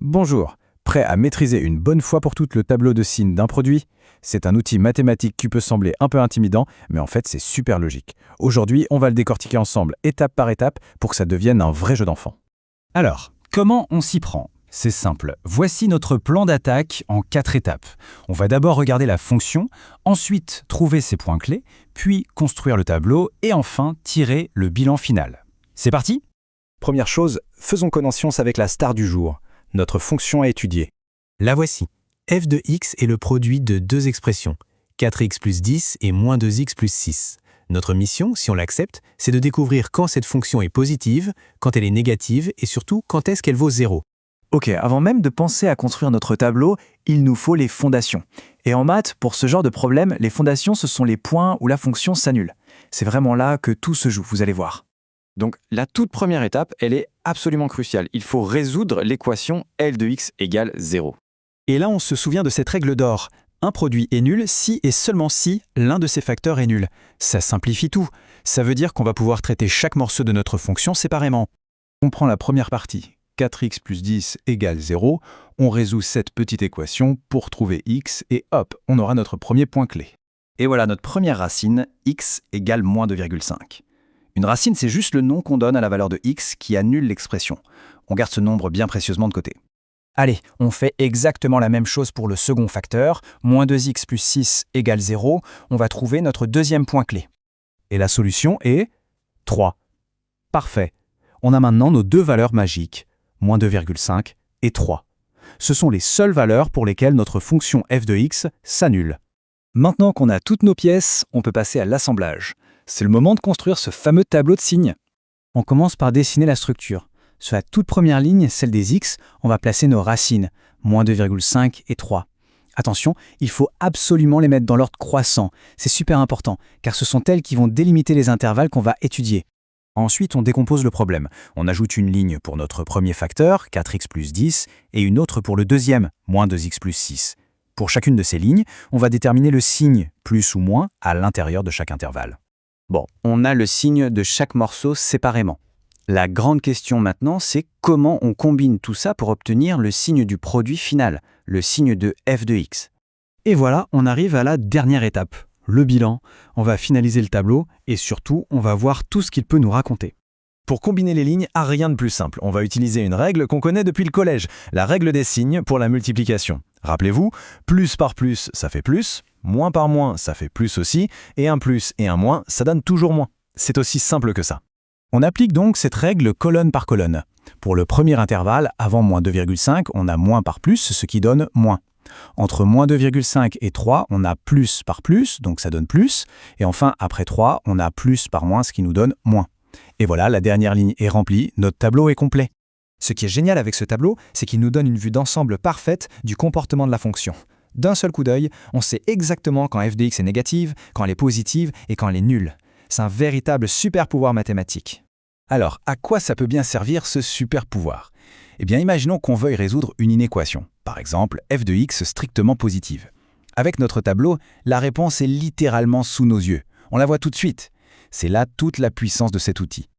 Bonjour, prêt à maîtriser une bonne fois pour toutes le tableau de signes d'un produit? C'est un outil mathématique qui peut sembler un peu intimidant, mais en fait c'est super logique. Aujourd'hui, on va le décortiquer ensemble, étape par étape, pour que ça devienne un vrai jeu d'enfant. Alors, comment on s'y prend? C'est simple. Voici notre plan d'attaque en 4 étapes. On va d'abord regarder la fonction, ensuite trouver ses points clés, puis construire le tableau et enfin tirer le bilan final. C'est parti? Première chose, faisons connaissance avec la star du jour, notre fonction à étudier. La voici. f de x est le produit de deux expressions, 4x plus 10 et moins 2x plus 6. Notre mission, si on l'accepte, c'est de découvrir quand cette fonction est positive, quand elle est négative et surtout quand est-ce qu'elle vaut 0. Ok, avant même de penser à construire notre tableau, il nous faut les fondations. Et en maths, pour ce genre de problème, les fondations, ce sont les points où la fonction s'annule. C'est vraiment là que tout se joue, vous allez voir. Donc la toute première étape, elle est absolument cruciale. Il faut résoudre l'équation L de x égale 0. Et là, on se souvient de cette règle d'or. Un produit est nul si et seulement si l'un de ses facteurs est nul. Ça simplifie tout. Ça veut dire qu'on va pouvoir traiter chaque morceau de notre fonction séparément. On prend la première partie, 4x plus 10 égale 0, on résout cette petite équation pour trouver x et hop, on aura notre premier point clé. Et voilà notre première racine, x égale moins 2,5. Une racine, c'est juste le nom qu'on donne à la valeur de x qui annule l'expression. On garde ce nombre bien précieusement de côté. Allez, on fait exactement la même chose pour le second facteur, moins 2x plus 6 égale 0, on va trouver notre deuxième point clé. Et la solution est 3. Parfait. On a maintenant nos deux valeurs magiques, moins 2,5 et 3. Ce sont les seules valeurs pour lesquelles notre fonction f de x s'annule. Maintenant qu'on a toutes nos pièces, on peut passer à l'assemblage. C'est le moment de construire ce fameux tableau de signes. On commence par dessiner la structure. Sur la toute première ligne, celle des x, on va placer nos racines, moins 2,5 et 3. Attention, il faut absolument les mettre dans l'ordre croissant. C'est super important, car ce sont elles qui vont délimiter les intervalles qu'on va étudier. Ensuite, on décompose le problème. On ajoute une ligne pour notre premier facteur, 4x plus 10, et une autre pour le deuxième, moins 2x plus 6. Pour chacune de ces lignes, on va déterminer le signe, plus ou moins, à l'intérieur de chaque intervalle. Bon, on a le signe de chaque morceau séparément. La grande question maintenant, c'est comment on combine tout ça pour obtenir le signe du produit final, le signe de f de x. Et voilà, on arrive à la dernière étape, le bilan. On va finaliser le tableau et surtout, on va voir tout ce qu'il peut nous raconter. Pour combiner les lignes, rien de plus simple. On va utiliser une règle qu'on connaît depuis le collège, la règle des signes pour la multiplication. Rappelez-vous, plus par plus, ça fait plus, moins par moins, ça fait plus aussi, et un plus et un moins, ça donne toujours moins. C'est aussi simple que ça. On applique donc cette règle colonne par colonne. Pour le premier intervalle, avant moins 2,5, on a moins par plus, ce qui donne moins. Entre moins 2,5 et 3, on a plus par plus, donc ça donne plus. Et enfin, après 3, on a plus par moins, ce qui nous donne moins. Et voilà, la dernière ligne est remplie, notre tableau est complet. Ce qui est génial avec ce tableau, c'est qu'il nous donne une vue d'ensemble parfaite du comportement de la fonction. D'un seul coup d'œil, on sait exactement quand f de x est négative, quand elle est positive et quand elle est nulle. C'est un véritable super pouvoir mathématique. Alors, à quoi ça peut bien servir ce super pouvoir? Eh bien, imaginons qu'on veuille résoudre une inéquation, par exemple f de x strictement positive. Avec notre tableau, la réponse est littéralement sous nos yeux. On la voit tout de suite. C'est là toute la puissance de cet outil.